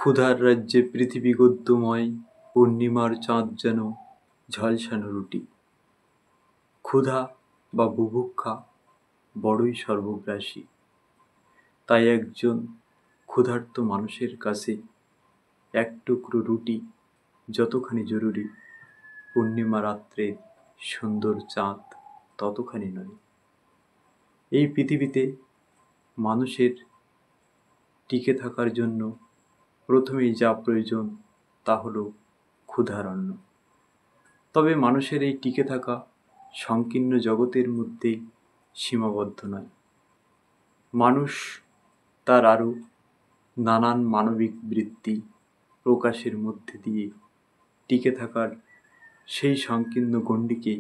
ক্ষুধার রাজ্যে পৃথিবী গদ্যময়, পূর্ণিমার চাঁদ যেন ঝলসানো রুটি। ক্ষুধা বা বুভুক্ষা বড়ই সর্বগ্রাসী, তাই একজন ক্ষুধার্ত মানুষের কাছে এক টুকরো রুটি যতখানি জরুরি, পূর্ণিমা রাত্রের সুন্দর চাঁদ ততখানি নয়। এই পৃথিবীতে মানুষের টিকে থাকার জন্য প্রথমেই যা প্রয়োজন তা হলো ক্ষুধার অন্ন। তবে মানুষের এই টিকে থাকা সংকীর্ণ জগতের মধ্যে সীমাবদ্ধ নয়। মানুষ তার আরও নানান মানবিক বৃত্তি প্রকাশের মধ্যে দিয়ে টিকে থাকার সেই সংকীর্ণ গণ্ডিকে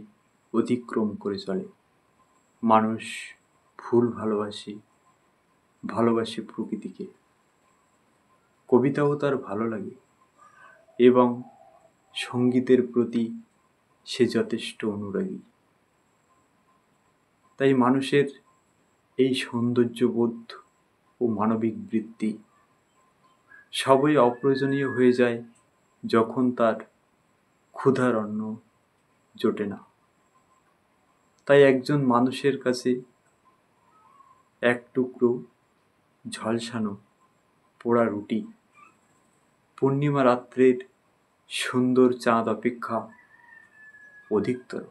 অতিক্রম করে চলে। মানুষ ফুল ভালোবাসে প্রকৃতিকে, কবিতাও তার ভালো লাগে এবং সঙ্গীতের প্রতি সে যথেষ্ট অনুরাগী। তাই মানুষের এই সৌন্দর্যবোধ ও মানবিক বৃত্তি সবই অপ্রয়োজনীয় হয়ে যায় যখন তার ক্ষুধার অন্ন জোটে না। তাই একজন মানুষের কাছে এক টুকরো ঝলসানো পোড়া রুটি পূর্ণিমা রাত্রের সুন্দর চাঁদ অপেক্ষা অধিকতর।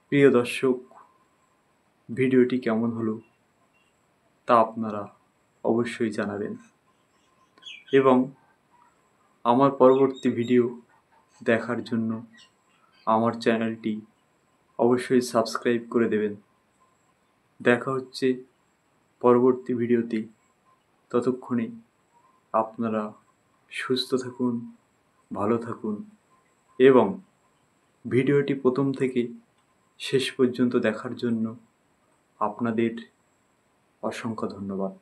প্রিয় দর্শক, ভিডিওটি কেমন হলো তা আপনারা অবশ্যই জানাবেন এবং আমার পরবর্তী ভিডিও দেখার জন্য আমার চ্যানেলটি অবশ্যই সাবস্ক্রাইব করে দেবেন। দেখা হচ্ছে পরবর্তী ভিডিওতে। ততক্ষণে আপনারা সুস্থ থাকুন, ভালো থাকুন এবং ভিডিওটি প্রথম থেকে শেষ পর্যন্ত দেখার জন্য আপনাদের অসংখ্য ধন্যবাদ।